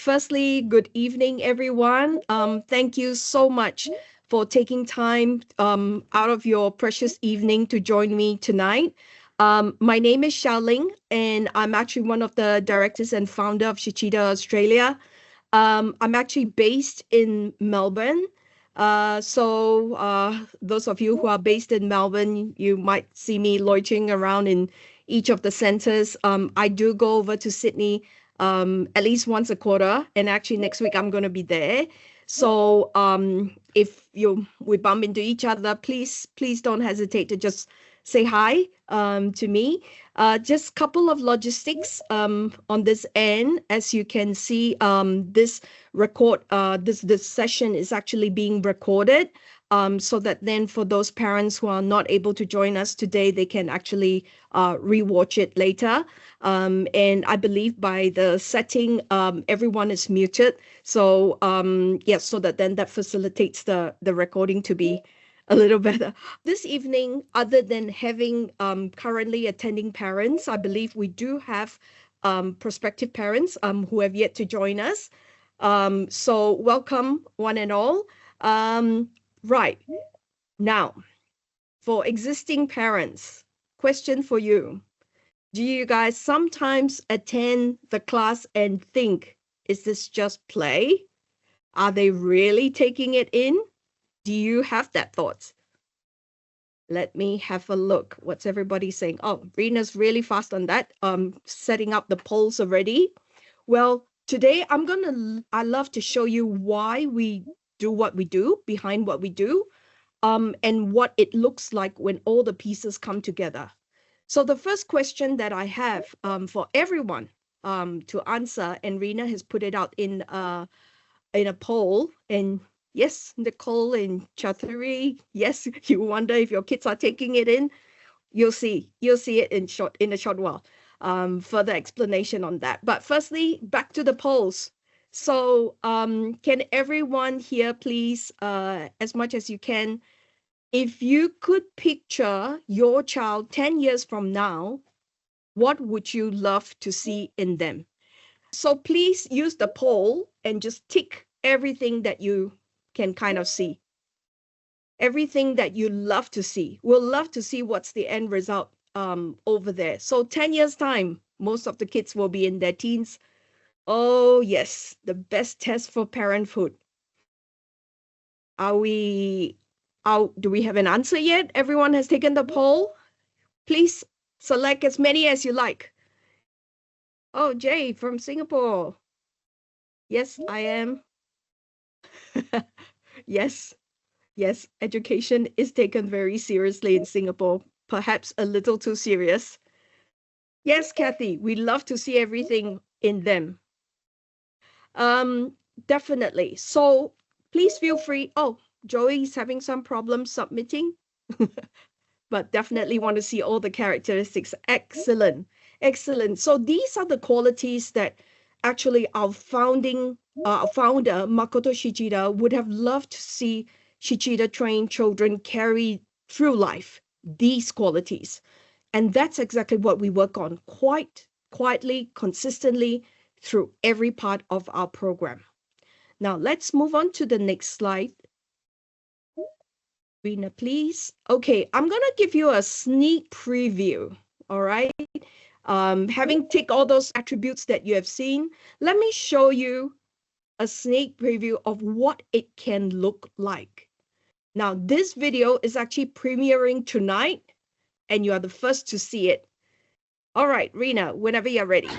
firstly, good evening, everyone. Thank you so much for taking time out of your precious evening to join me tonight. My name is Shaoling, and I'm actually one of the directors and founder of Shichida Australia. I'm actually based in Melbourne. Those of you who are based in Melbourne, you might see me loitering around in each of the centers. I do go over to Sydney at least once a quarter, and actually next week I'm going to be there. So if we bump into each other, please don't hesitate to just say hi to me. Just a couple of logistics on this end. As you can see, this session is actually being recorded, so that then for those parents who are not able to join us today, they can actually rewatch it later. And I believe by the setting, everyone is muted. So yes, so that then that facilitates the recording to be a little better. This evening, other than having currently attending parents, I believe we do have prospective parents who have yet to join us. So welcome one and all. Right. Now, for existing parents, question for you. Do you guys sometimes attend the class and think, is this just play? Are they really taking it in? Do you have that thought? Let me have a look. What's everybody saying? Oh, Rena's really fast on that. Setting up the polls already. Well, today I love to show you why we do what we do, behind what we do, and what it looks like when all the pieces come together. So the first question that I have for everyone to answer, and Rena has put it out in a poll, and yes, Nicole and Chathari, yes, you wonder if your kids are taking it in. You'll see it in a short while. Further explanation on that. But firstly, back to the polls. So can everyone here please, as much as you can, if you could picture your child 10 years from now, what would you love to see in them? So please use the poll and just tick everything that you can kind of see. Everything that you love to see. We'll love to see what's the end result over there. So 10 years time, most of the kids will be in their teens. Oh yes, the best test for parenthood. Are we out? Do we have an answer yet? Everyone has taken the poll. Please select as many as you like. Oh, Jay from Singapore. Yes, I am. Yes, education is taken very seriously in Singapore, perhaps a little too serious. Yes, Kathy, we love to see everything in them. Definitely. So please feel free. Oh, Joey's having some problems submitting, but definitely want to see all the characteristics. Excellent. So these are the qualities that actually our founder, Makoto Shichida, would have loved to see Shichida trained children carry through life, these qualities. And that's exactly what we work on quite quietly, consistently through every part of our program. Now let's move on to the next slide. Rena, please. Okay, I'm gonna give you a sneak preview, all right? Having ticked all those attributes that you have seen, let me show you a sneak preview of what it can look like. Now, this video is actually premiering tonight, and you are the first to see it. All right, Rena, whenever you're ready.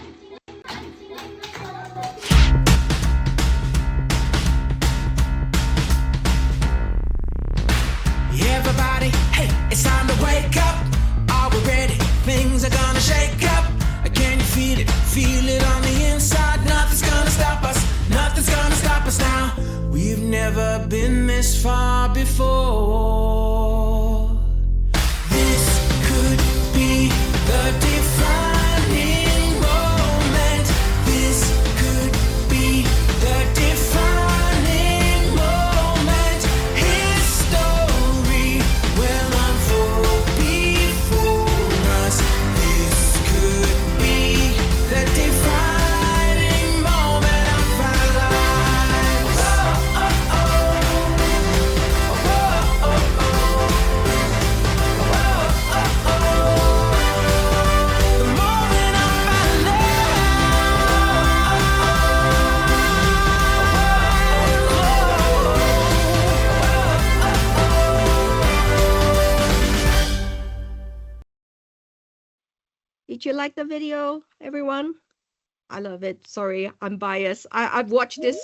Everybody, hey, it's time to wake up. Are we ready? Things are gonna shake up. Can you feel it? Feel it on the inside. Nothing's gonna stop us. Nothing's gonna stop us now. We've never been this far before. This could be the defining moment. This could be the defining moment. History will unfold before us. This could be the defining moment. I'm you like the video, everyone? I love it. Sorry, I'm biased. I've watched this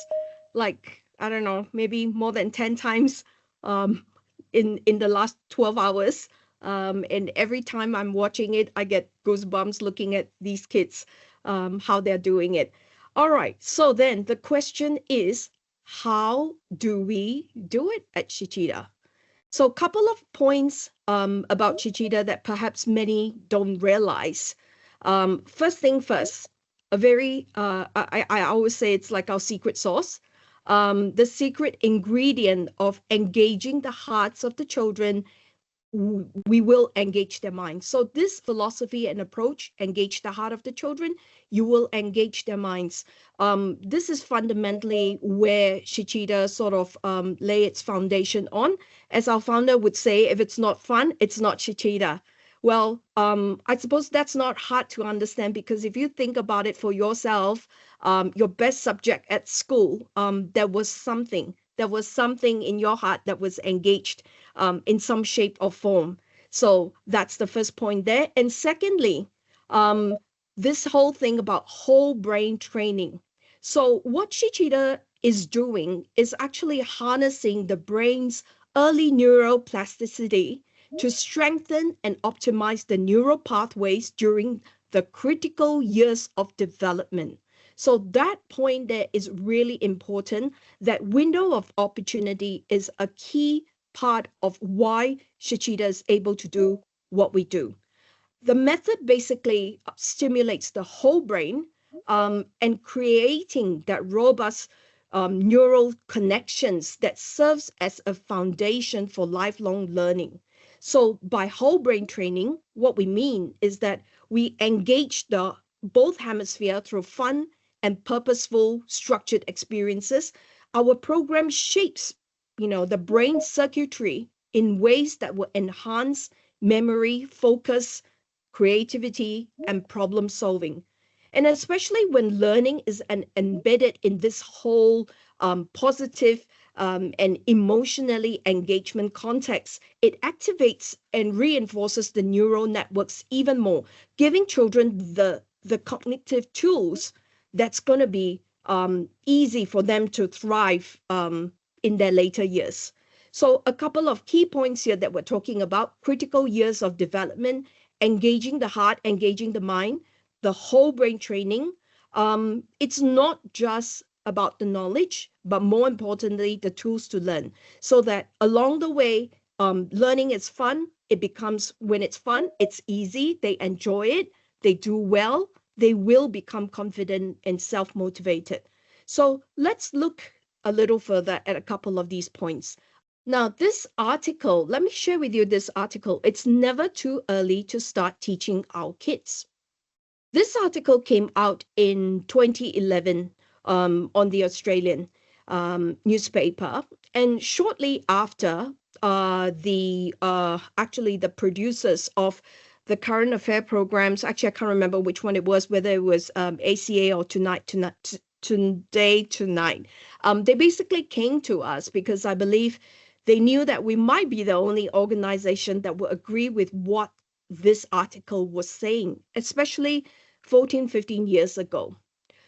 like, I don't know, maybe more than 10 times um in the last 12 hours. And every time I'm watching it, I get goosebumps looking at these kids, how they're doing it. All right. So then the question is, how do we do it at Shichida? So, a couple of points about Shichida that perhaps many don't realize. First thing first, a very, I always say it's like our secret sauce. The secret ingredient of engaging the hearts of the children, we will engage their minds. So this philosophy and approach, engage the heart of the children, you will engage their minds. This is fundamentally where Shichida sort of lay its foundation on. As our founder would say, if it's not fun, it's not Shichida. Well, I suppose that's not hard to understand, because if you think about it for yourself, your best subject at school, there was something in your heart that was engaged in some shape or form. So that's the first point there. And secondly, this whole thing about whole brain training. So what Shichida is doing is actually harnessing the brain's early neuroplasticity to strengthen and optimize the neural pathways during the critical years of development. So that point there is really important. That window of opportunity is a key part of why Shichida is able to do what we do. The method basically stimulates the whole brain, and creating that robust neural connections that serves as a foundation for lifelong learning. So by whole brain training, what we mean is that we engage the both hemisphere through fun and purposeful structured experiences. Our program shapes, the brain circuitry in ways that will enhance memory, focus, creativity, and problem solving. And especially when learning is embedded in this whole positive and emotionally engagement context, it activates and reinforces the neural networks even more, giving children the cognitive tools that's going to be easy for them to thrive in their later years. So a couple of key points here that we're talking about: critical years of development, engaging the heart, engaging the mind, the whole brain training. It's not just about the knowledge, but more importantly, the tools to learn, so that along the way, learning is fun. It becomes, when it's fun, it's easy. They enjoy it. They do well. They will become confident and self-motivated. So let's look a little further at a couple of these points. Now, this article, let me share with you this article. It's never too early to start teaching our kids. This article came out in 2011 on the Australian newspaper. And shortly after, actually the producers of the current affair programs, actually I can't remember which one it was, whether it was ACA or Today Tonight. They basically came to us because I believe they knew that we might be the only organization that would agree with what this article was saying, especially 14, 15 years ago.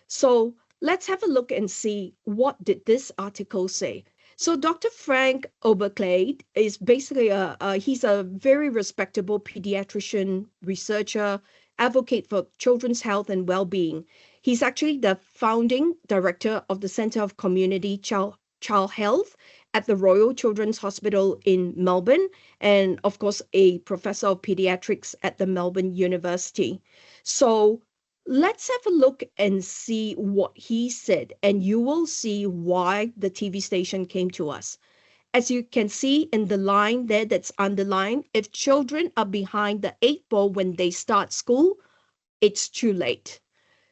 So let's have a look and see, what did this article say? So Dr. Frank Oberklade is basically he's a very respectable pediatrician, researcher, advocate for children's health and well-being. He's actually the founding director of the Center of Community Child Health at the Royal Children's Hospital in Melbourne, and of course a professor of pediatrics at the Melbourne University. So let's have a look and see what he said, and you will see why the TV station came to us. As you can see in the line there that's underlined, if children are behind the 8 ball when they start school, it's too late.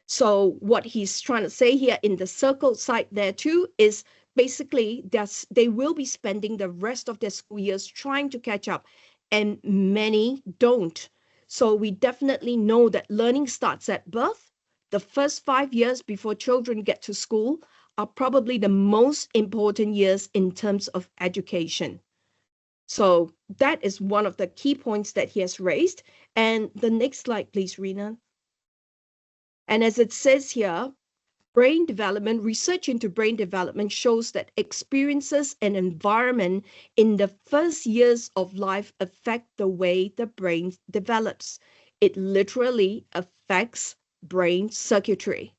So what he's trying to say here in the circled side there too is basically they will be spending the rest of their school years trying to catch up, and many don't. So we definitely know that learning starts at birth. The first 5 years before children get to school are probably the most important years in terms of education. So that is one of the key points that he has raised. And the next slide, please, Rena. And as it says here, brain development, research into brain development shows that experiences and environment in the first years of life affect the way the brain develops. It literally affects brain circuitry.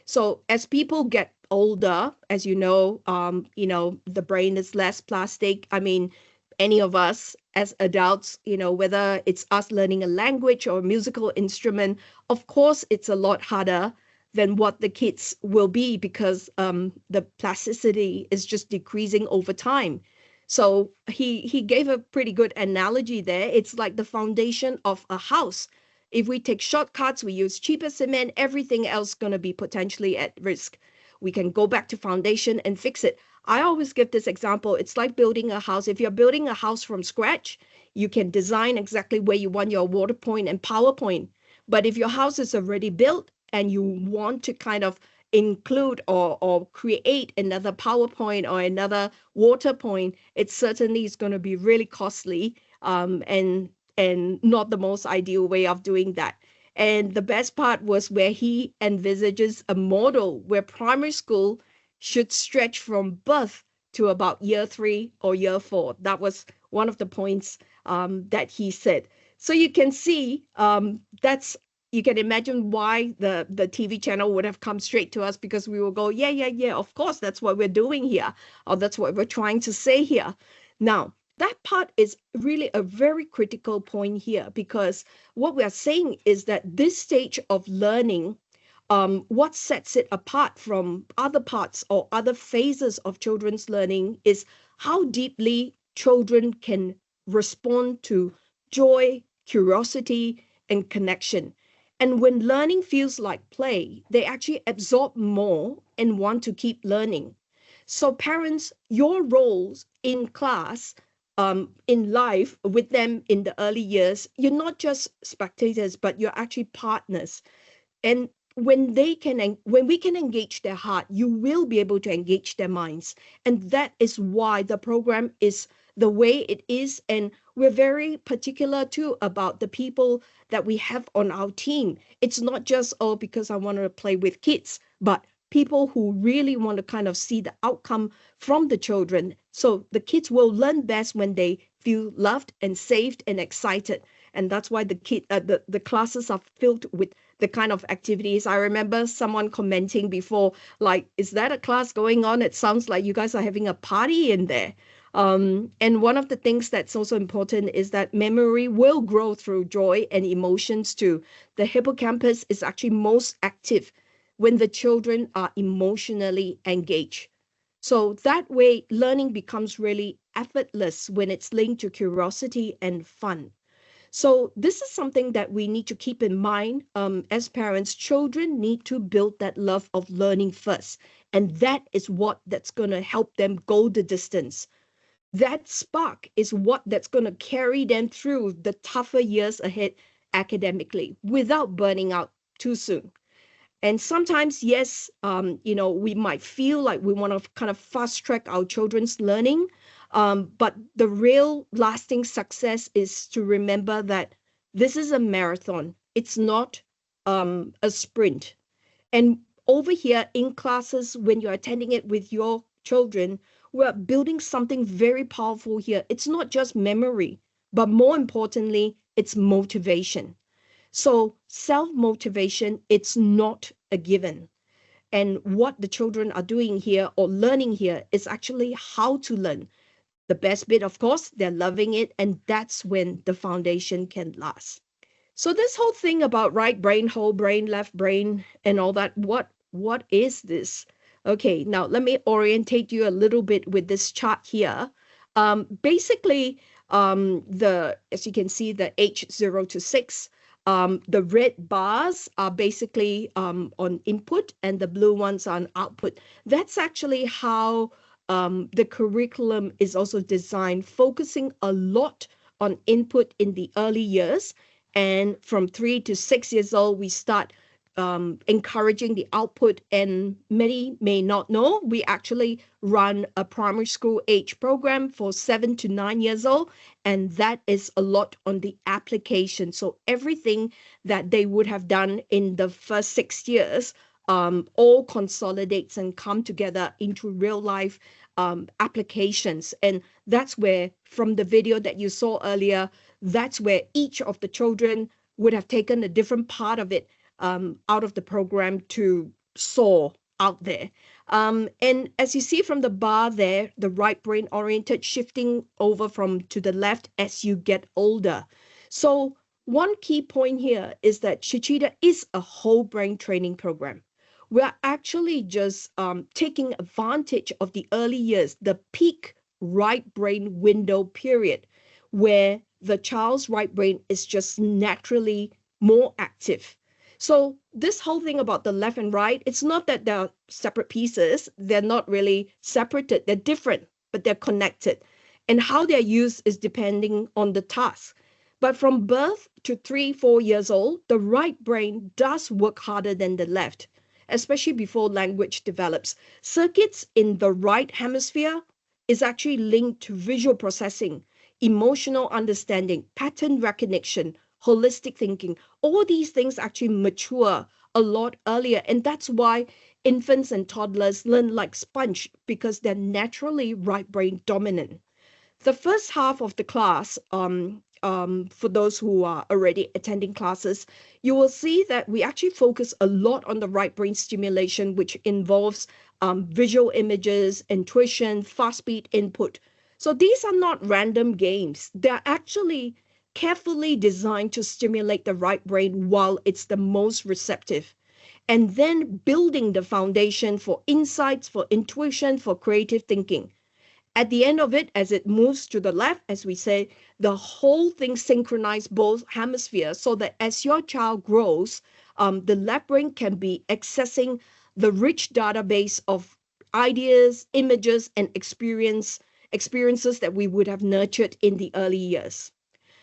So as people get older, as the brain is less plastic. I mean, any of us as adults, whether it's us learning a language or a musical instrument, of course, it's a lot harder than what the kids will be because the plasticity is just decreasing over time. So he gave a pretty good analogy there. It's like the foundation of a house. If we take shortcuts, we use cheaper cement, everything else going to be potentially at risk. We can go back to foundation and fix it. I always give this example. It's like building a house. If you're building a house from scratch, you can design exactly where you want your water point and power point. But if your house is already built and you want to kind of include or create another power point or another water point, it certainly is going to be really costly, and not the most ideal way of doing that. And the best part was where he envisages a model where primary school should stretch from birth to about year 3 or year 4. That was one of the points that he said. So you can see you can imagine why the TV channel would have come straight to us, because we will go, yeah, yeah, yeah, of course, that's what we're doing here, or that's what we're trying to say here. Now, that part is really a very critical point here, because what we are saying is that this stage of learning, what sets it apart from other parts or other phases of children's learning is how deeply children can respond to joy, curiosity, and connection. And when learning feels like play, they actually absorb more and want to keep learning. So, parents, your roles in class, in life with them in the early years, you're not just spectators, but you're actually partners. And when we can engage their heart, you will be able to engage their minds. And that is why the program is the way it is. And we're very particular too about the people that we have on our team. It's not just, oh, because I want to play with kids, but people who really want to kind of see the outcome from the children. So the kids will learn best when they feel loved and saved and excited. And that's why the classes are filled with the kind of activities. I remember someone commenting before, like, is that a class going on? It sounds like you guys are having a party in there. And one of the things that's also important is that memory will grow through joy and emotions too. The hippocampus is actually most active when the children are emotionally engaged. So that way, learning becomes really effortless when it's linked to curiosity and fun. So this is something that we need to keep in mind, as parents. Children need to build that love of learning first, and that's going to help them go the distance. That spark is that's going to carry them through the tougher years ahead academically without burning out too soon. And sometimes, yes, we might feel like we want to kind of fast track our children's learning. But the real lasting success is to remember that this is a marathon. It's not a sprint. And over here in classes, when you're attending it with your children, we're building something very powerful here. It's not just memory, but more importantly, it's motivation. So self-motivation, it's not a given. And what the children are doing here or learning here is actually how to learn. The best bit, of course, they're loving it, and that's when the foundation can last. So this whole thing about right brain, whole brain, left brain, and all that, what is this? Okay, now let me orientate you a little bit with this chart here. Basically, as you can see, the age 0 to 6, the red bars are basically on input, and the blue ones are on output. That's actually how the curriculum is also designed, focusing a lot on input in the early years. And from 3 to 6 years old, we start encouraging the output. And many may not know, we actually run a primary school age program for 7 to 9 years old, and that is a lot on the application. So everything that they would have done in the first 6 years all consolidates and come together into real life applications. And that's where, from the video that you saw earlier, that's where each of the children would have taken a different part of it out of the program to soar out there. And as you see from the bar there, the right brain oriented shifting over from to the left as you get older. So one key point here is that Shichida is a whole brain training program. We're actually just taking advantage of the early years, the peak right brain window period, where the child's right brain is just naturally more active. So this whole thing about the left and right, it's not that they're separate pieces. They're not really separated. They're different, but they're connected. And how they're used is depending on the task. But from birth to 3, 4 years old, the right brain does work harder than the left, especially before language develops. Circuits in the right hemisphere is actually linked to visual processing, emotional understanding, pattern recognition, holistic thinking. All these things actually mature a lot earlier. And that's why infants and toddlers learn like sponge, because they're naturally right brain dominant. The first half of the class, for those who are already attending classes, you will see that we actually focus a lot on the right brain stimulation, which involves visual images, intuition, fast speed input. So these are not random games. They're actually carefully designed to stimulate the right brain while it's the most receptive, and then building the foundation for insights, for intuition, for creative thinking. At the end of it, as it moves to the left, as we say, the whole thing synchronizes both hemispheres so that as your child grows, the left brain can be accessing the rich database of ideas, images, and experiences that we would have nurtured in the early years.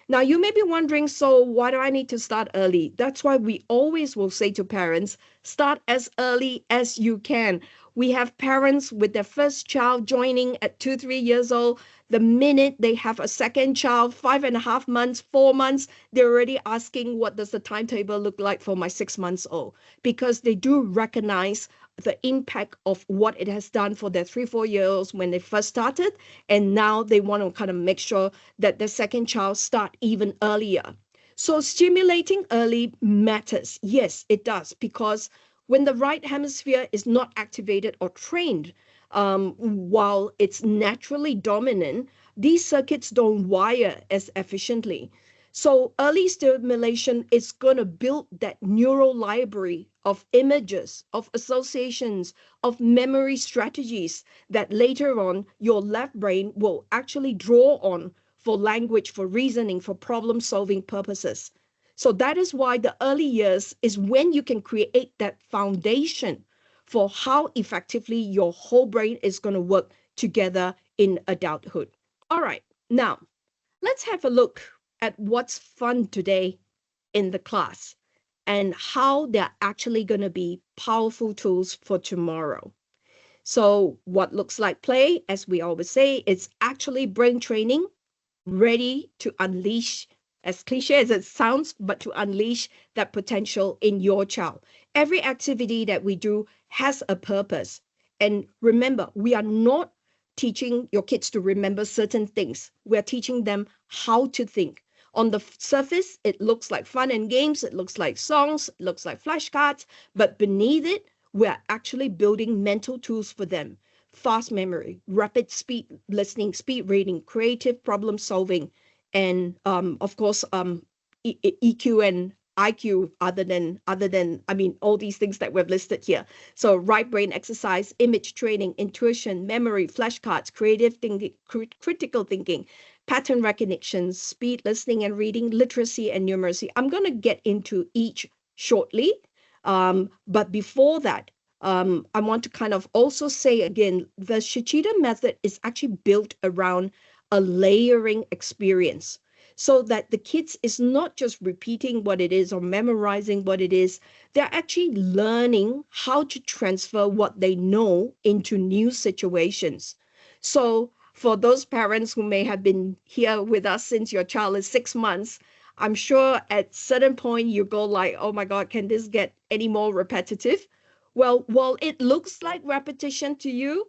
Now, you may be wondering, so why do I need to start early? That's why we always will say to parents, start as early as you can. We have parents with their first child joining at 2, 3 years old. The minute they have a second child, 5.5 months, 4 months, they're already asking, what does the timetable look like for my 6 months old? Because they do recognize the impact of what it has done for their 3, 4 years when they first started. And now they want to kind of make sure that the second child start even earlier. So stimulating early matters. Yes, it does, because when the right hemisphere is not activated or trained, while it's naturally dominant, these circuits don't wire as efficiently. So early stimulation is going to build that neural library of images, of associations, of memory strategies that later on your left brain will actually draw on for language, for reasoning, for problem-solving purposes. So that is why the early years is when you can create that foundation for how effectively your whole brain is going to work together in adulthood. All right, now let's have a look at what's fun today in the class and how they're actually going to be powerful tools for tomorrow. So what looks like play, as we always say, it's actually brain training, ready to unleash, as cliche as it sounds, but to unleash that potential in your child. Every activity that we do has a purpose. And remember, we are not teaching your kids to remember certain things. We're teaching them how to think. On the surface, it looks like fun and games, it looks like songs, it looks like flashcards, but beneath it, we're actually building mental tools for them. Fast memory, rapid speed listening, speed reading, creative problem solving, and of course, EQ and IQ, other than all these things that we've listed here. So right brain exercise, image training, intuition, memory, flashcards, creative thinking, critical thinking, pattern recognition, speed listening and reading, literacy and numeracy. I'm going to get into each shortly. But before that, I want to kind of also say again, the Shichida method is actually built around a layering experience. so that the kids is not just repeating what it is or memorizing what it is. They're actually learning how to transfer what they know into new situations. So for those parents who may have been here with us since your child is 6 months, I'm sure at certain point you go like, oh my God, can this get any more repetitive? Well, while it looks like repetition to you,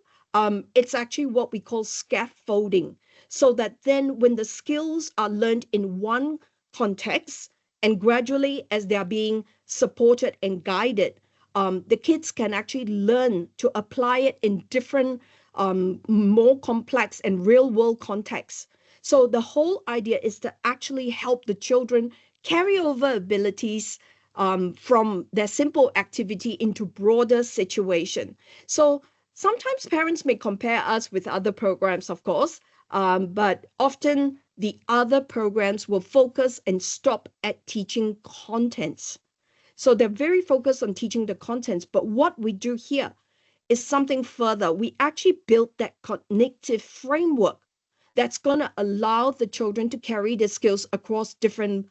it's actually what we call scaffolding. So that then when the skills are learned in one context and gradually as they are being supported and guided, the kids can actually learn to apply it in different, more complex and real world contexts. So the whole idea is to actually help the children carry over abilities from their simple activity into broader situation. So sometimes parents may compare us with other programs, of course, but often the other programs will focus and stop at teaching contents. So they're very focused on teaching the contents. But what we do here is something further. We actually built that cognitive framework that's going to allow the children to carry the skills across different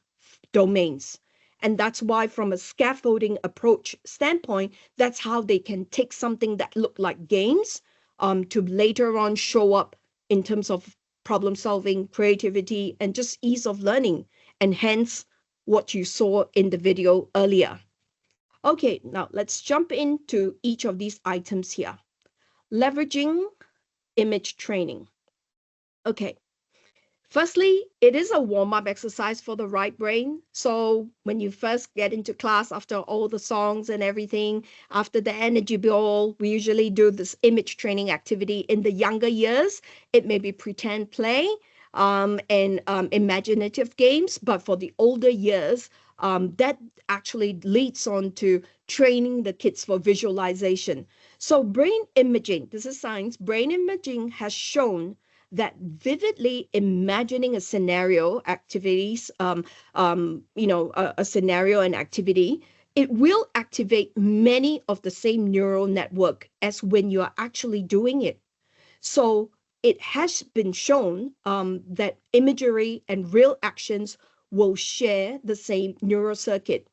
domains. And that's why, from a scaffolding approach standpoint, that's how they can take something that look like games to later on show up in terms of problem solving, creativity, and just ease of learning, and hence what you saw in the video earlier. Okay, now let's jump into each of these items here. Leveraging image training. Okay, firstly, it is a warm-up exercise for the right brain. So when you first get into class, after all the songs and everything, after the energy ball, we usually do this image training activity. In the younger years, it may be pretend play and imaginative games. But for the older years, that actually leads on to training the kids for visualization. So brain imaging, this is science, brain imaging has shown that vividly imagining a scenario activities, a scenario and activity, it will activate many of the same neural network as when you are actually doing it. So it has been shown that imagery and real actions will share the same neural circuit.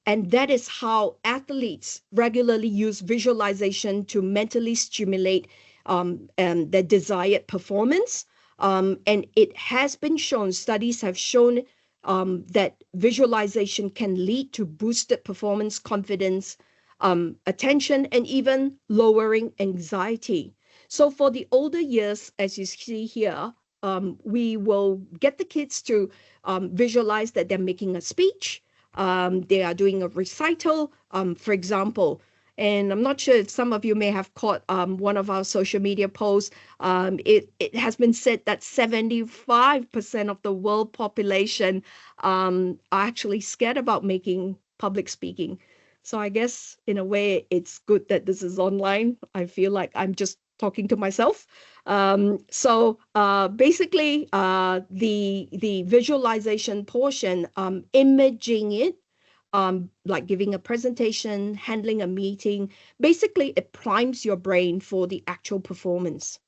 And that is how athletes regularly use visualization to mentally stimulate their desired performance. And it has been shown, studies have shown that visualization can lead to boosted performance, confidence, attention, and even lowering anxiety. So for the older years, as you see here, we will get the kids to visualize that they're making a speech. They are doing a recital, for example. And I'm not sure if some of you may have caught one of our social media posts. It has been said that 75% of the world population are actually scared about making public speaking. So I guess in a way, it's good that this is online. I feel like I'm just talking to myself. So basically, the visualization portion, imaging it, like giving a presentation, handling a meeting, basically it primes your brain for the actual performance.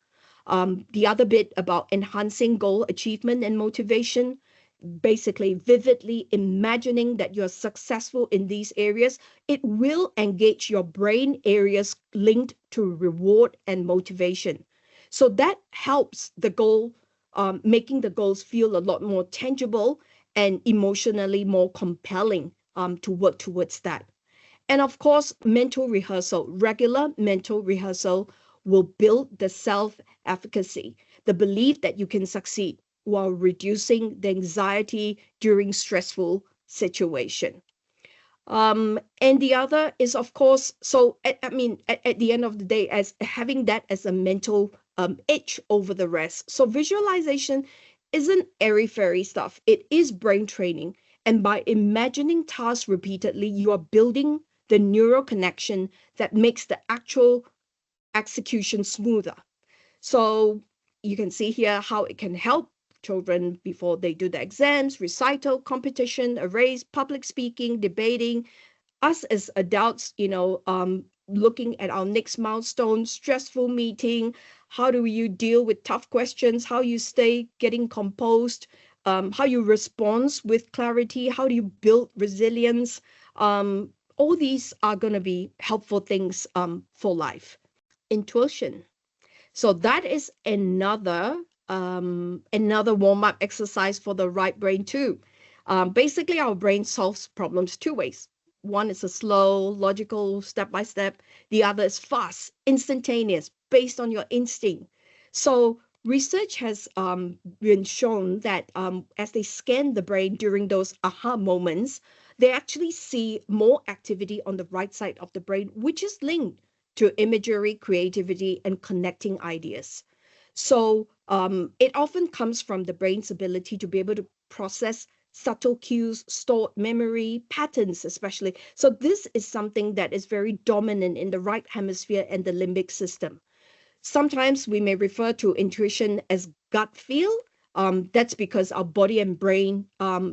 The other bit about enhancing goal achievement and motivation, basically vividly imagining that you're successful in these areas, it will engage your brain areas linked to reward and motivation. So that helps the goal, making the goals feel a lot more tangible and emotionally more compelling to work towards that. And of course, mental rehearsal, regular mental rehearsal will build the self-efficacy, the belief that you can succeed while reducing the anxiety during stressful situation. And the other is, of course, so I mean, at the end of the day, as having that as a mental edge over the rest. So visualization isn't airy-fairy stuff. It is brain training. And by imagining tasks repeatedly, you are building the neural connection that makes the actual execution smoother. So you can see here how it can help children before they do the exams, recital, competition, a race, public speaking, debating. Us as adults, looking at our next milestone, stressful meeting, how do you deal with tough questions, how you stay getting composed, how you respond with clarity, how do you build resilience. All these are going to be helpful things for life. Intuition. So that is another warm-up exercise for the right brain too. Basically, our brain solves problems two ways. One is a slow, logical, step by step. The other is fast, instantaneous, based on your instinct. So research has been shown that as they scan the brain during those aha moments, they actually see more activity on the right side of the brain, which is linked to imagery, creativity, and connecting ideas. So it often comes from the brain's ability to be able to process subtle cues, stored memory, patterns, especially. So this is something that is very dominant in the right hemisphere and the limbic system. Sometimes we may refer to intuition as gut feel. That's because our body and brain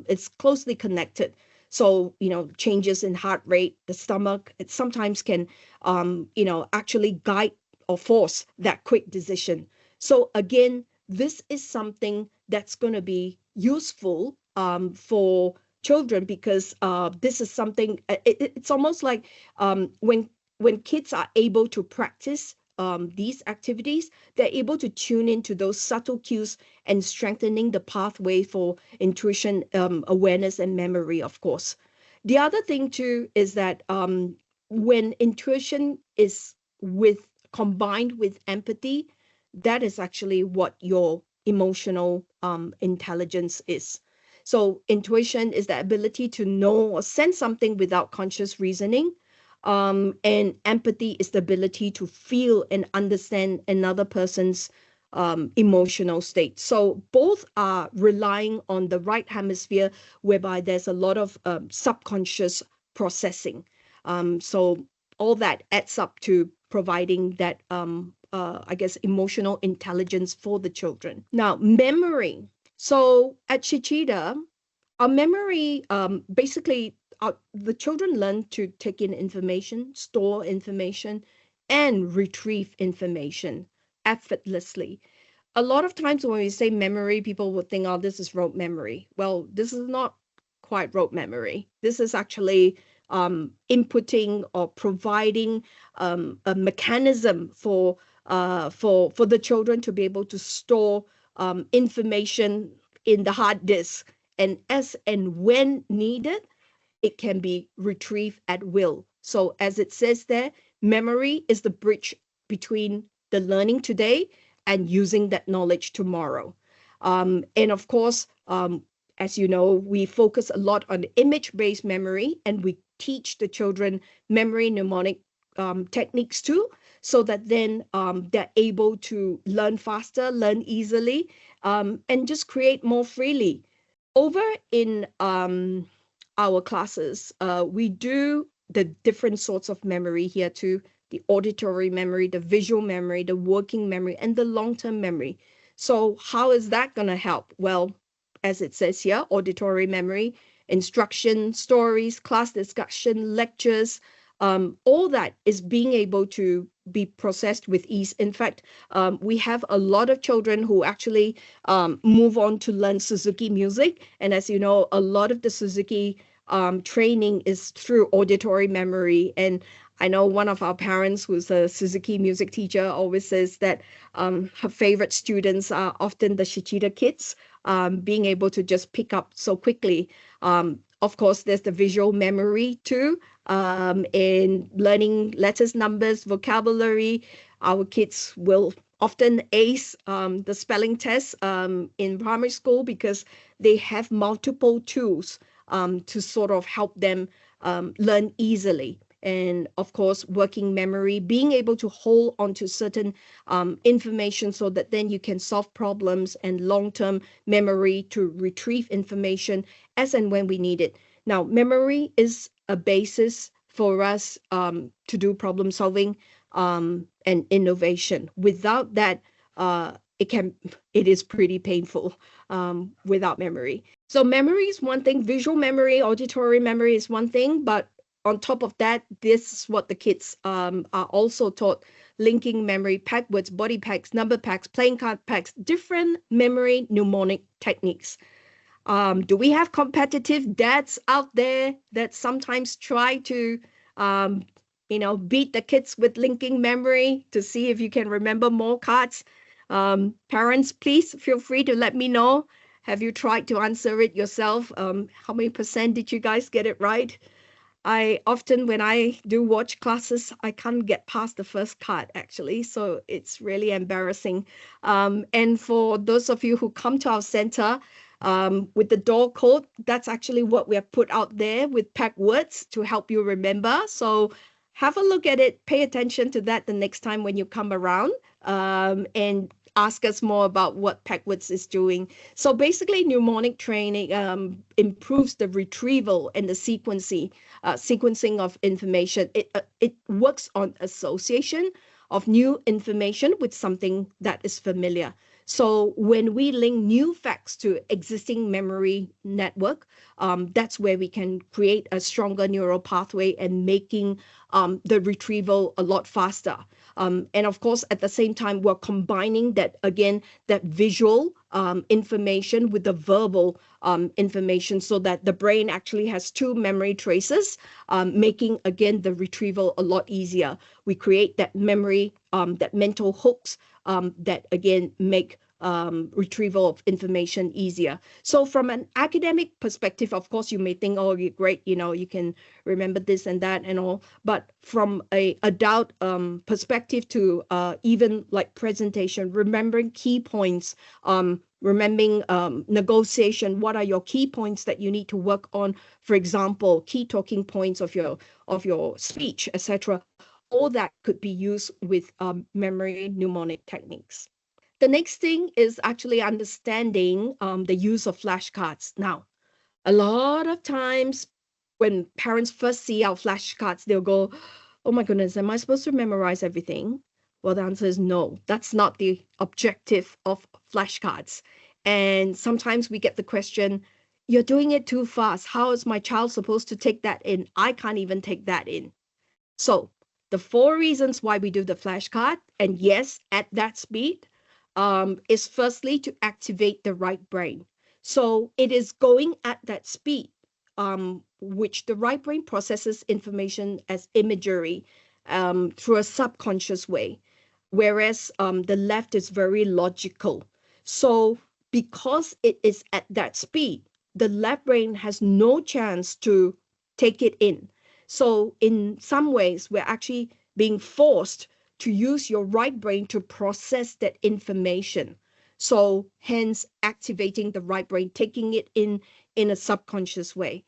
is closely connected. So, changes in heart rate, the stomach, it sometimes can, actually guide or force that quick decision. So again, this is something that's going to be useful for children because this is something, it's almost like when kids are able to practice these activities, they're able to tune into those subtle cues and strengthening the pathway for intuition, awareness, and memory, of course. The other thing, too, is that when intuition is combined with empathy, that is actually what your emotional intelligence is. So, intuition is the ability to know or sense something without conscious reasoning, and empathy is the ability to feel and understand another person's emotional state. So both are relying on the right hemisphere, whereby there's a lot of subconscious processing. So all that adds up to providing that, I guess, emotional intelligence for the children. Now, memory. So at Shichida, our memory, basically, the children learn to take in information, store information, and retrieve information effortlessly. A lot of times when we say memory, people would think, oh, this is rote memory. Well, this is not quite rote memory. This is actually inputting or providing a mechanism for the children to be able to store information in the hard disk, and as and when needed, it can be retrieved at will. So, as it says there, memory is the bridge between the learning today and using that knowledge tomorrow. And of course, as you know, we focus a lot on image-based memory, and we teach the children memory mnemonic techniques too, so that then they're able to learn faster, learn easily, and just create more freely. Over in our classes, we do the different sorts of memory here too, the auditory memory, the visual memory, the working memory, and the long-term memory. So how is that going to help? Well, as it says here, auditory memory, instruction, stories, class discussion, lectures, all that is being able to be processed with ease. In fact, we have a lot of children who actually move on to learn Suzuki music. And as you know, a lot of the Suzuki training is through auditory memory. And I know one of our parents, who's a Suzuki music teacher, always says that her favorite students are often the Shichida kids, being able to just pick up so quickly. Of course, there's the visual memory too, in learning letters, numbers, vocabulary. Our kids will often ace the spelling test in primary school because they have multiple tools to sort of help them learn easily. And of course, working memory, being able to hold on to certain information so that then you can solve problems, and long-term memory to retrieve information as and when we need it. Now, memory is a basis for us to do problem solving and innovation. Without that, it is pretty painful without memory. So memory is one thing, visual memory, auditory memory is one thing, but on top of that, this is what the kids are also taught: linking memory, pack words, body packs, number packs, playing card packs, different memory mnemonic techniques. Do we have competitive dads out there that sometimes try to, um, beat the kids with linking memory to see if you can remember more cards? Parents, please feel free to let me know. Have you tried to answer it yourself? How many percent did you guys get it right? I often, when I do watch classes, I can't get past the first card actually. So it's really embarrassing. And for those of you who come to our center with the door code, that's actually what we have put out there with packed words to help you remember. So have a look at it. Pay attention to that the next time when you come around, and ask us more about what Packwords is doing. So basically, mnemonic training improves the retrieval and the sequencing of information. It works on association of new information with something that is familiar. So when we link new facts to existing memory network, that's where we can create a stronger neural pathway and making the retrieval a lot faster. And of course, at the same time, we're combining that again, that visual information with the verbal information so that the brain actually has two memory traces, making again the retrieval a lot easier. We create that memory, that mental hooks that again make retrieval of information easier. So from an academic perspective, of course, you may think, oh, you're great, you can remember this and that and all. But from a adult perspective to even like presentation, remembering key points, remembering negotiation, what are your key points that you need to work on? For example, key talking points of your speech, etc. All that could be used with memory mnemonic techniques. The next thing is actually understanding the use of flashcards. Now, a lot of times when parents first see our flashcards, they'll go, oh my goodness, am I supposed to memorize everything? Well, the answer is no. That's not the objective of flashcards. And sometimes we get the question, you're doing it too fast. How is my child supposed to take that in? I can't even take that in. So the 4 reasons why we do the flashcard, and yes, at that speed, is firstly to activate the right brain. So it is going at that speed, which the right brain processes information as imagery through a subconscious way, whereas the left is very logical. So because it is at that speed, the left brain has no chance to take it in. So in some ways, we're actually being forced to use your right brain to process that information. So hence activating the right brain, taking it in a subconscious way.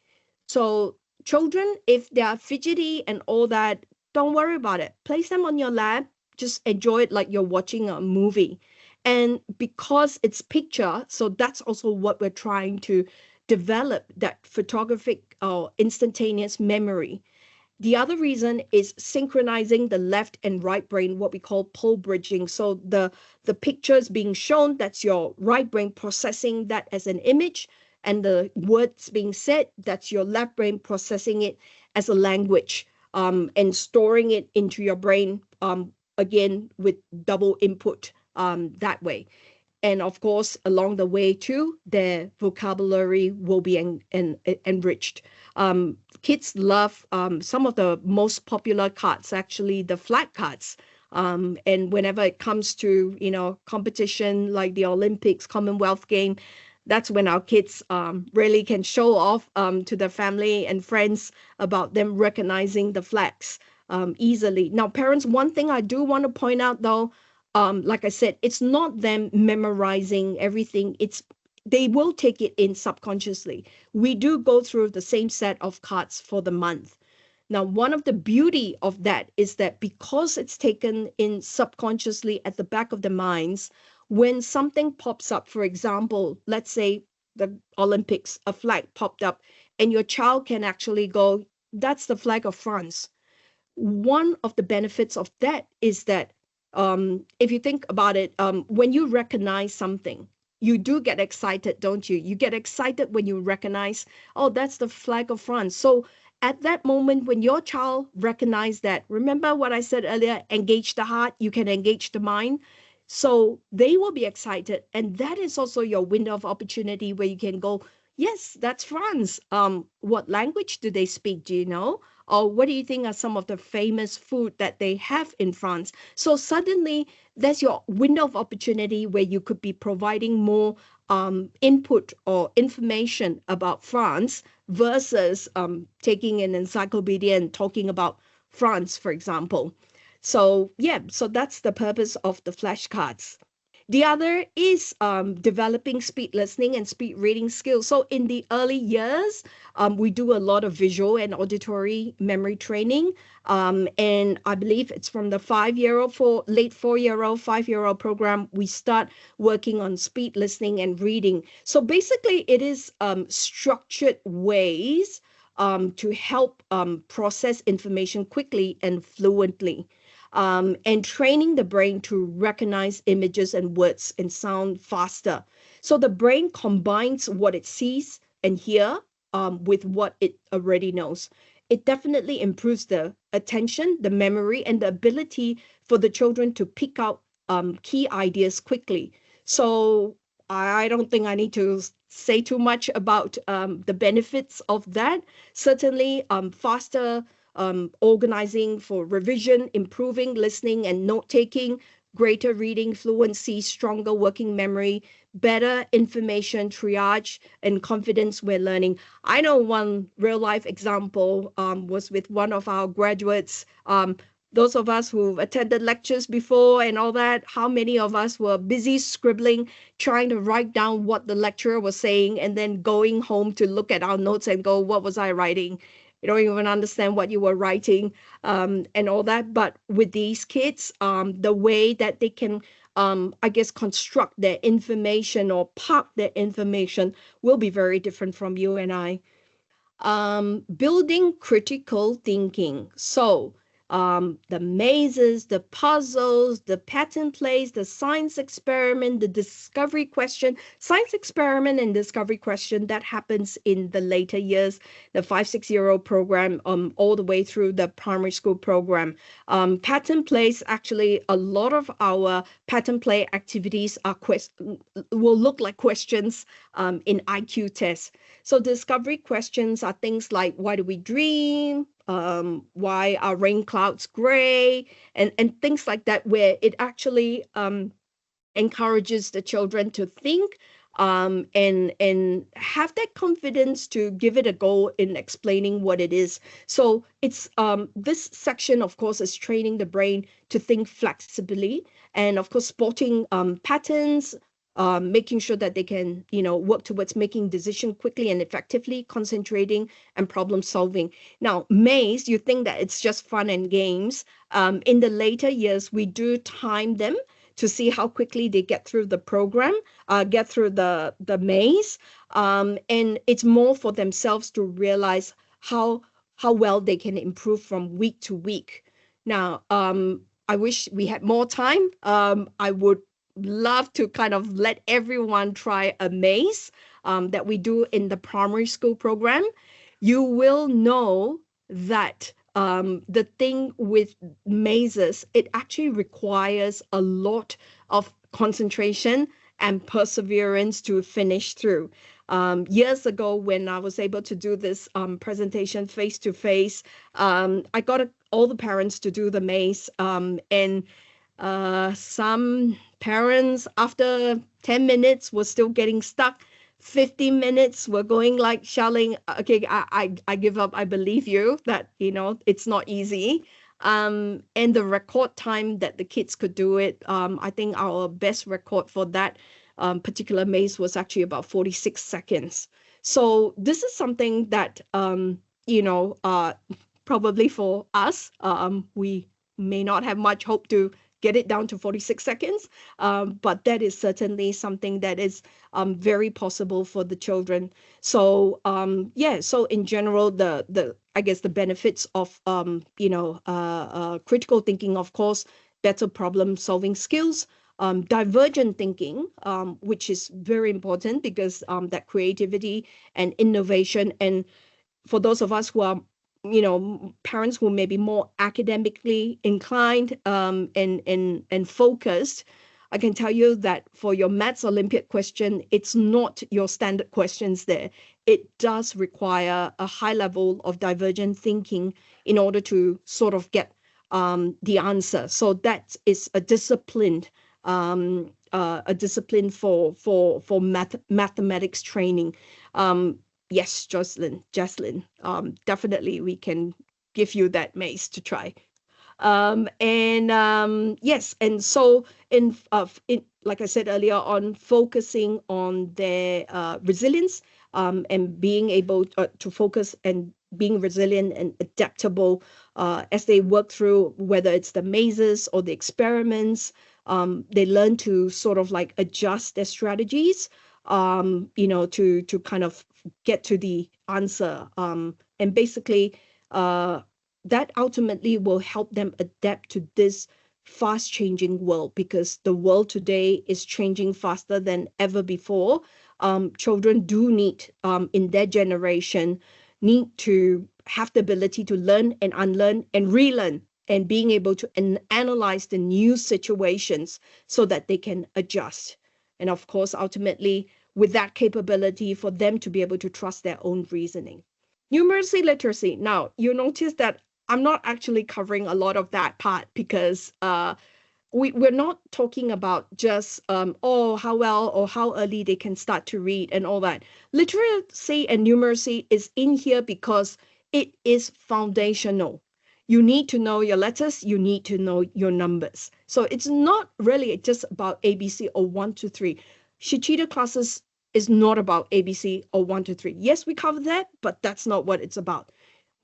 So children, if they are fidgety and all that, don't worry about it. Place them on your lap. Just enjoy it like you're watching a movie. And because it's picture, so that's also what we're trying to develop, that photographic or instantaneous memory. The other reason is synchronizing the left and right brain, what we call pole bridging. So the pictures being shown, that's your right brain processing that as an image, and the words being said, that's your left brain processing it as a language, and storing it into your brain, again, with double input that way. And of course, along the way too, their vocabulary will be enriched. Kids love some of the most popular cards, actually, the flag cards. And whenever it comes to, competition like the Olympics, Commonwealth game, that's when our kids really can show off to their family and friends about them recognizing the flags easily. Now, parents, one thing I do want to point out though, like I said, it's not them memorizing everything. They will take it in subconsciously. We do go through the same set of cards for the month. Now, one of the beauty of that is that because it's taken in subconsciously at the back of the minds, when something pops up, for example, let's say the Olympics, a flag popped up, and your child can actually go, that's the flag of France. One of the benefits of that is that if you think about it, when you recognize something, you do get excited, don't you? You get excited when you recognize, oh, that's the flag of France. So at that moment, when your child recognize that, remember what I said earlier, engage the heart, you can engage the mind. So they will be excited. And that is also your window of opportunity where you can go, Yes, that's France. What language do they speak? Do you know? Or what do you think are some of the famous food that they have in France? So suddenly there's your window of opportunity where you could be providing more input or information about France versus taking an encyclopedia and talking about France, for example. So yeah, so that's the purpose of the flashcards. The other is developing speed listening and speed reading skills. So in the early years, we do a lot of visual and auditory memory training. And I believe it's from the 5-year-old for late 4-year-old, 5-year-old program, we start working on speed listening and reading. So basically, it is structured ways to help process information quickly and fluently, and training the brain to recognize images and words and sound faster. So the brain combines what it sees and hear with what it already knows. It definitely improves the attention, the memory, and the ability for the children to pick out key ideas quickly. So I don't think I need to say too much about the benefits of that. Certainly, faster organizing for revision, improving listening and note taking, greater reading fluency, stronger working memory, better information triage, and confidence when learning. I know one real life example was with one of our graduates. Those of us who've attended lectures before and all that, how many of us were busy scribbling, trying to write down what the lecturer was saying, and then going home to look at our notes and go, what was I writing? You don't even understand what you were writing, and all that. But with these kids, the way that they can, I guess, construct their information or park their information will be very different from you and I. Building critical thinking. So, the mazes, the puzzles, the pattern plays, the science experiment, the discovery question, science experiment and discovery question that happens in the later years, the 5-6-year-old program, all the way through the primary school program. Pattern plays, actually, a lot of our pattern play activities are will look like questions in IQ tests. So discovery questions are things like, why do we dream? Why are rain clouds gray? And things like that, where it actually encourages the children to think, and have that confidence to give it a go in explaining what it is. So it's this section, of course, is training the brain to think flexibly, and of course spotting patterns, making sure that they can, work towards making decision quickly and effectively, concentrating and problem solving. Now, maze, you think that it's just fun and games. In the later years, we do time them to see how quickly they get through the program, get through the maze, and it's more for themselves to realize how well they can improve from week to week. Now, I wish we had more time. I would love to kind of let everyone try a maze that we do in the primary school program. You will know that the thing with mazes, it actually requires a lot of concentration and perseverance to finish through. Years ago, when I was able to do this presentation face to face, I got all the parents to do the maze, and some parents, after 10 minutes, were still getting stuck. 15 minutes were going like Shaoling, okay, I give up. I believe you that, it's not easy. And the record time that the kids could do it, I think our best record for that particular maze was actually about 46 seconds. So this is something that, probably for us, we may not have much hope to get it down to 46 seconds. But that is certainly something that is very possible for the children. So yeah, so in general, the I guess the benefits of critical thinking, of course, better problem solving skills, divergent thinking, which is very important because that creativity and innovation, and for those of us who are parents who may be more academically inclined, and focused, I can tell you that for your Maths Olympiad question, it's not your standard questions there. It does require a high level of divergent thinking in order to sort of get the answer. So that is a discipline for mathematics training. Yes, Jocelyn, definitely we can give you that maze to try. Yes, and so in like I said earlier on, focusing on their resilience, and being able to focus and being resilient and adaptable as they work through, whether it's the mazes or the experiments. They learn to sort of like adjust their strategies, to kind of get to the answer, and basically that ultimately will help them adapt to this fast changing world, because the world today is changing faster than ever before. Children do need, in their generation, need to have the ability to learn and unlearn and relearn, and being able to analyze the new situations so that they can adjust. And of course, ultimately, with that capability for them to be able to trust their own reasoning. Numeracy literacy. Now, you notice that I'm not actually covering a lot of that part, because we're not talking about just how well or how early they can start to read and all that. Literacy and numeracy is in here because it is foundational. You need to know your letters, you need to know your numbers. So it's not really just about ABC or 1 to 3. Shichida classes is not about ABC or 1 to 3. Yes, we cover that, but that's not what it's about.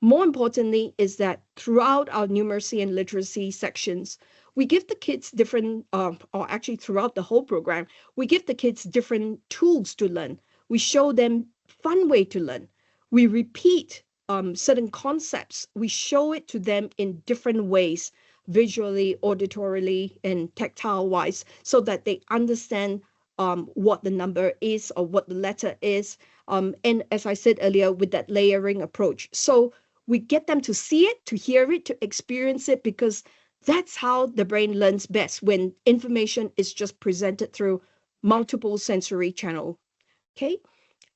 More importantly is that throughout our numeracy and literacy sections, we give the kids different, or actually throughout the whole program, we give the kids different tools to learn. We show them fun way to learn. We repeat certain concepts. We show it to them in different ways, visually, auditorily, and tactile wise, so that they understand what the number is or what the letter is. And as I said earlier, with that layering approach. So we get them to see it, to hear it, to experience it, because that's how the brain learns best, when information is just presented through multiple sensory channel. Okay.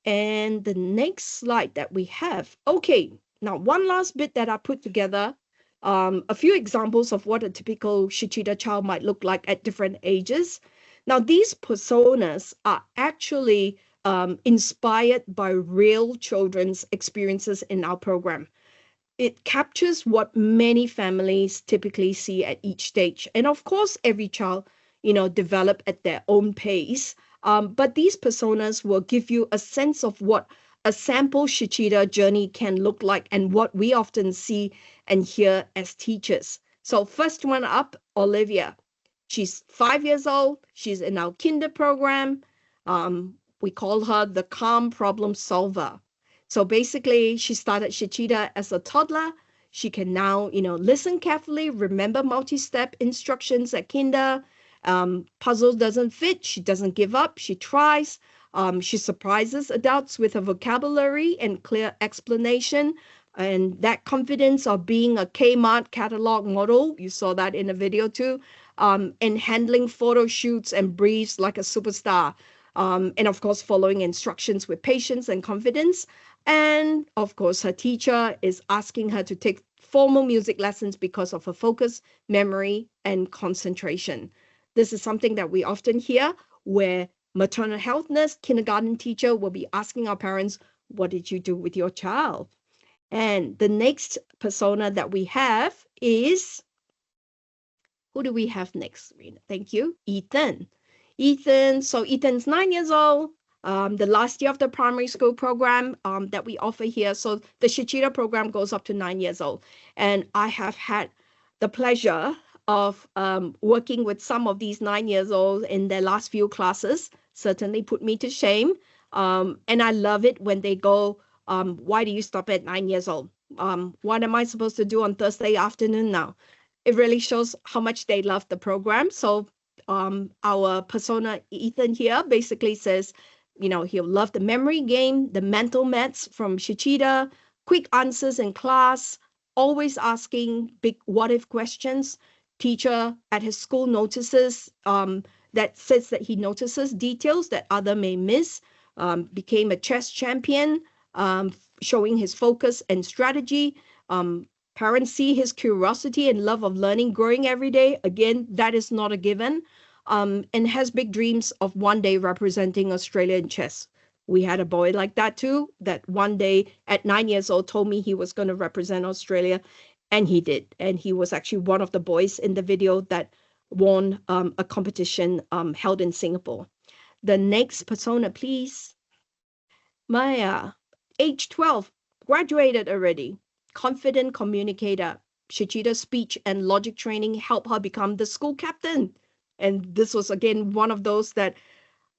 And the next slide that we have. Okay. Now, one last bit that I put together, a few examples of what a typical Shichida child might look like at different ages. Now, these personas are actually inspired by real children's experiences in our program. It captures what many families typically see at each stage. And of course, every child, develop at their own pace. But these personas will give you a sense of what a sample Shichida journey can look like, and what we often see and hear as teachers. So first one up, Olivia. She's 5 years old. She's in our kinder program. We call her the calm problem solver. So basically, she started Shichida as a toddler. She can now, listen carefully, remember multi-step instructions at kinder. Puzzle doesn't fit. She doesn't give up. She tries. She surprises adults with her vocabulary and clear explanation. And that confidence of being a Kmart catalog model, you saw that in the video too, and handling photo shoots and briefs like a superstar. And of course, following instructions with patience and confidence. And of course, her teacher is asking her to take formal music lessons because of her focus, memory, and concentration. This is something that we often hear, where maternal health nurse, kindergarten teacher will be asking our parents, what did you do with your child? And the next persona that we have is, who do we have next, Rena? Thank you, Ethan. So Ethan's 9 years old. The last year of the primary school program that we offer here. So the Shichida program goes up to 9 years old. And I have had the pleasure of working with some of these 9 years old in their last few classes. Certainly put me to shame. And I love it when they go, why do you stop at 9 years old? What am I supposed to do on Thursday afternoon now? It really shows how much they love the program. So our persona Ethan here basically says, he'll love the memory game, the mental maths from Shichida, quick answers in class, always asking big what if questions. Teacher at his school notices that says that he notices details that other may miss, became a chess champion, showing his focus and strategy. Parents see his curiosity and love of learning growing every day. Again, that is not a given. And has big dreams of one day representing Australia in chess. We had a boy like that too, that one day at 9 years old told me he was going to represent Australia, and he did. And he was actually one of the boys in the video that won a competition held in Singapore. The next persona, please. Maya, age 12, graduated already. Confident communicator. Shichida's speech and logic training helped her become the school captain. And this was again one of those that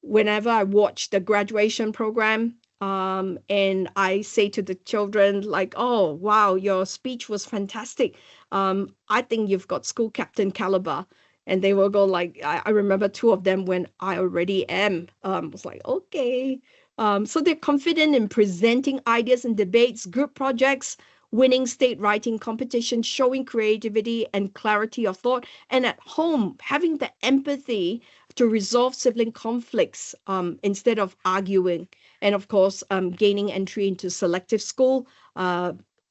whenever I watch the graduation program, and I say to the children, like, oh, wow, your speech was fantastic. I think you've got school captain caliber. And they will go like, I remember two of them when I already am. Was like, okay. So they're confident in presenting ideas in debates, group projects, winning state writing competitions, showing creativity and clarity of thought, and at home, having the empathy to resolve sibling conflicts instead of arguing. And of course, gaining entry into selective school.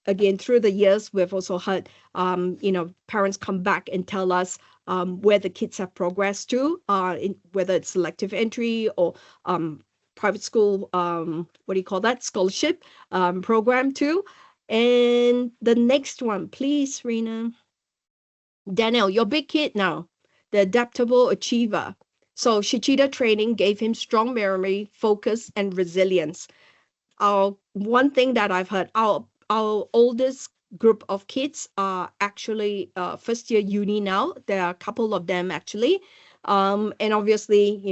Again, through the years, we've also heard, parents come back and tell us where the kids have progressed to, whether it's selective entry or private school, scholarship program too. And the next one, please, Rena. Daniel, your big kid now, the adaptable achiever. So Shichida training gave him strong memory, focus, and resilience. One thing that I've heard, our oldest group of kids are actually first year uni now. There are a couple of them actually. And obviously,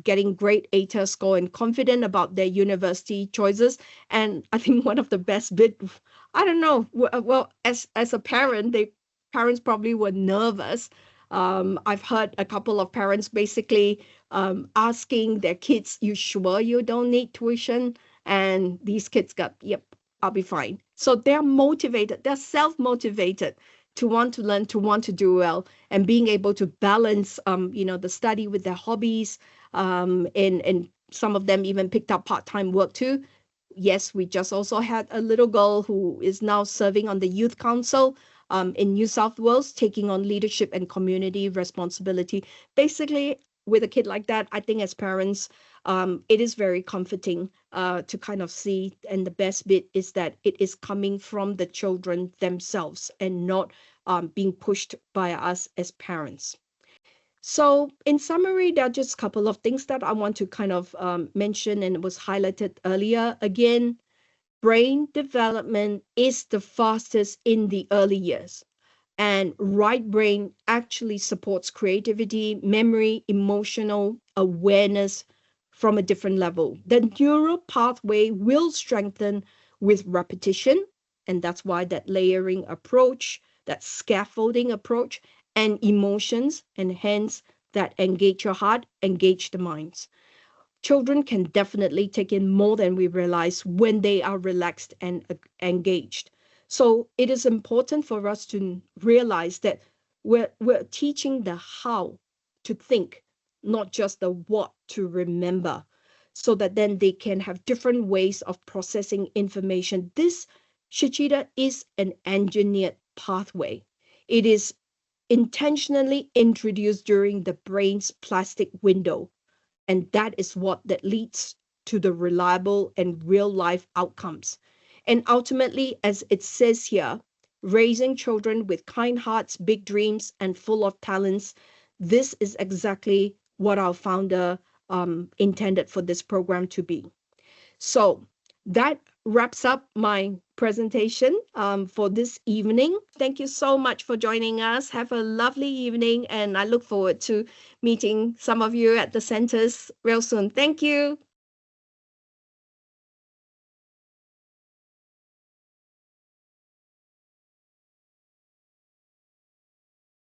getting great ATA score and confident about their university choices. And I think one of the best bit, I don't know, well, as a parent, parents probably were nervous. I've heard a couple of parents basically asking their kids, you sure you don't need tuition? And these kids got, yep, I'll be fine. So they're motivated, they're self-motivated to want to learn, to want to do well, and being able to balance, the study with their hobbies. And some of them even picked up part-time work too. Yes, we just also had a little girl who is now serving on the youth council in New South Wales, taking on leadership and community responsibility. Basically, with a kid like that, I think as parents, it is very comforting to kind of see. And the best bit is that it is coming from the children themselves and not being pushed by us as parents. So in summary, there are just a couple of things that I want to kind of mention, and it was highlighted earlier. Again, brain development is the fastest in the early years. And right brain actually supports creativity, memory, emotional awareness from a different level. The neural pathway will strengthen with repetition. And that's why that layering approach, that scaffolding approach, and emotions, and hence that engage your heart, engage the minds. Children can definitely take in more than we realize when they are relaxed and engaged. So it is important for us to realize that we're teaching the how to think, not just the what to remember, so that then they can have different ways of processing information. This Shichida is an engineered pathway. It is intentionally introduced during the brain's plastic window. And that is what that leads to the reliable and real life outcomes. And ultimately, as it says here, raising children with kind hearts, big dreams, and full of talents, this is exactly what our founder intended for this program to be. So that wraps up my presentation for this evening. Thank you so much for joining us. Have a lovely evening, and I look forward to meeting some of you at the centers real soon. Thank you.